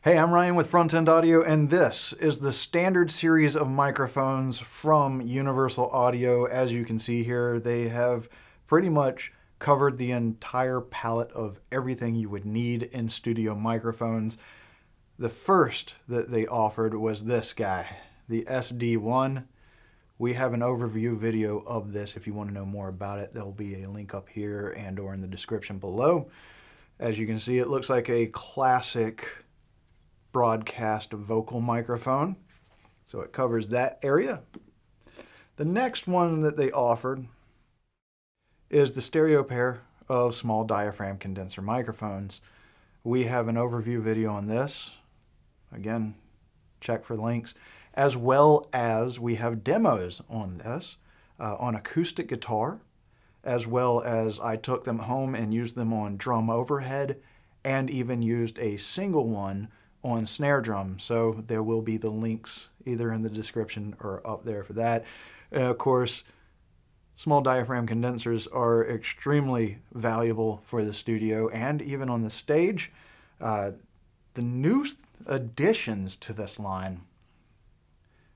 Hey, I'm Ryan with Front End Audio, and this is the standard series of microphones from Universal Audio. As you can see here, they have pretty much covered the entire palette of everything you would need in studio microphones. The first that they offered was this guy, the SD1. We have an overview video of this if you want to know more about it. There'll be a link up here and or in the description below. As you can see, it looks like a classic broadcast vocal microphone. So it covers that area. The next one that they offered is the stereo pair of small diaphragm condenser microphones. We have an overview video on this. Again, check for links. As well as we have demos on this, on acoustic guitar, as well as I took them home and used them on drum overhead and even used a single one on snare drum. So there will be the links either in the description or up there for that. Of course, small diaphragm condensers are extremely valuable for the studio and even on the stage. The new additions to this line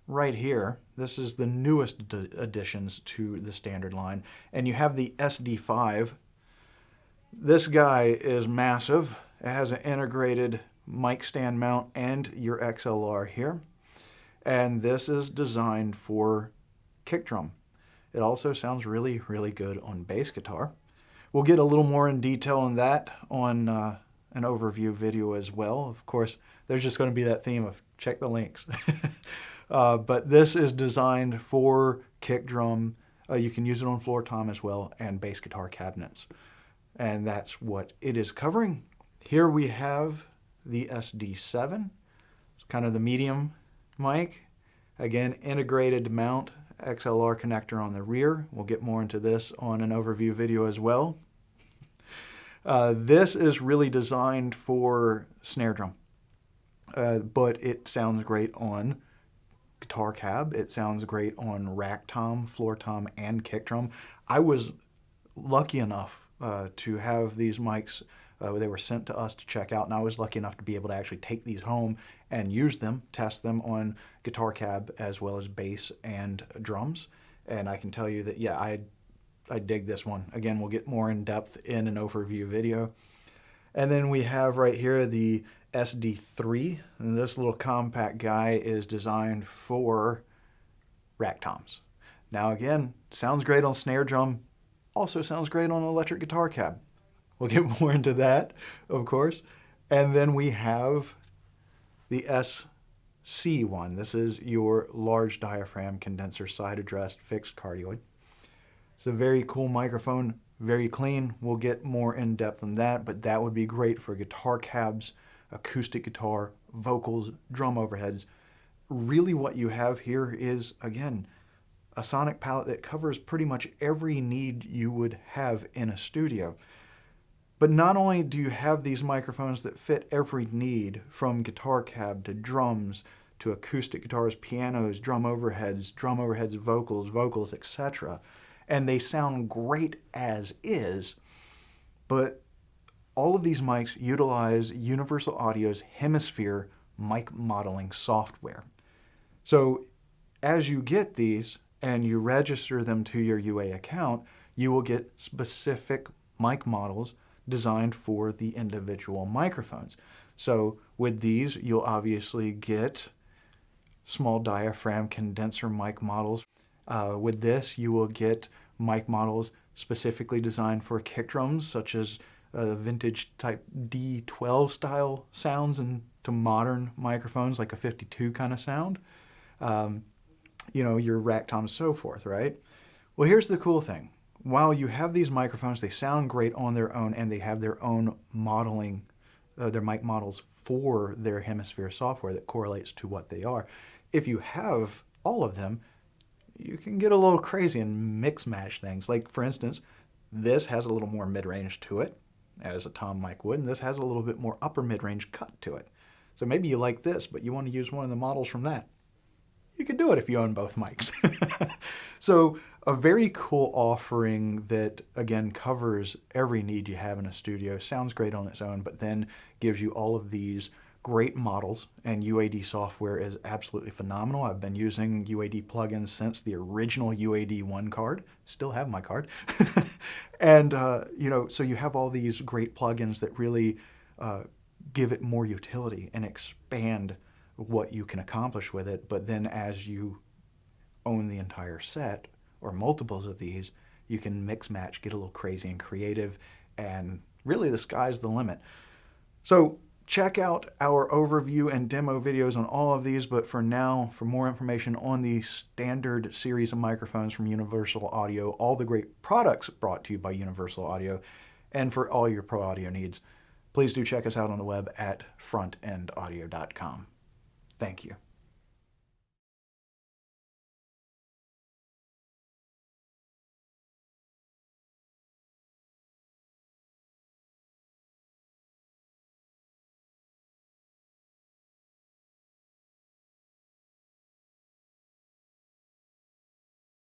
right here, this is the newest additions to the standard line. And you have the SD5. This guy is massive. It has an integrated mic stand mount and your XLR here. And this is designed for kick drum. It also sounds really, really good on bass guitar. We'll get a little more in detail on that on an overview video as well. Of course, there's just going to be that theme of check the links. But this is designed for kick drum. You can use it on floor tom as well and bass guitar cabinets. And that's what it is covering. Here we have the SD7. It's kind of the medium mic. Again, integrated mount, XLR connector on the rear. We'll get more into this on an overview video as well. This is really designed for snare drum, but it sounds great on guitar cab. It sounds great on rack tom, floor tom, and kick drum. I was lucky enough to have these mics. They were sent to us to check out, and I was lucky enough to be able to actually take these home and use them, test them on guitar cab as well as bass and drums. And I can tell you that, yeah, I dig this one. Again, we'll get more in depth in an overview video. And then we have right here the SD3. And this little compact guy is designed for rack toms. Now again, sounds great on snare drum, also sounds great on electric guitar cab. We'll get more into that, of course. And then we have the SC1. This is your large diaphragm condenser side addressed fixed cardioid. It's a very cool microphone, very clean. We'll get more in depth on that, but that would be great for guitar cabs, acoustic guitar, vocals, drum overheads. Really what you have here is, again, a sonic palette that covers pretty much every need you would have in a studio. But not only do you have these microphones that fit every need, from guitar cab to drums to acoustic guitars, pianos, drum overheads, vocals, etc. And they sound great as is, but all of these mics utilize Universal Audio's Hemisphere mic modeling software. So as you get these and you register them to your UA account, you will get specific mic models designed for the individual microphones. So with these, you'll obviously get small diaphragm condenser mic models. With this, you will get mic models specifically designed for kick drums, such as vintage type D12 style sounds into modern microphones, like a 52 kind of sound. You know, your rack toms, so forth, right? Well, here's the cool thing. While you have these microphones, they sound great on their own, and they have their own modeling, their mic models for their Hemisphere software that correlates to what they are. If you have all of them, you can get a little crazy and mix match things. Like, for instance, this has a little more mid-range to it, as a tom mic would, and this has a little bit more upper mid-range cut to it. So maybe you like this, but you want to use one of the models from that. You can do it if you own both mics. So a very cool offering that, again, covers every need you have in a studio, sounds great on its own, but then gives you all of these great models, and UAD software is absolutely phenomenal. I've been using UAD plugins since the original UAD1 card. Still have my card. And, so you have all these great plugins that really give it more utility and expand what you can accomplish with it. But then as you own the entire set or multiples of these, you can mix match, get a little crazy and creative, and really the sky's the limit. So check out our overview and demo videos on all of these, but for now, for more information on the standard series of microphones from Universal Audio, all the great products brought to you by Universal Audio, and for all your pro audio needs, please do check us out on the web at frontendaudio.com. Thank you.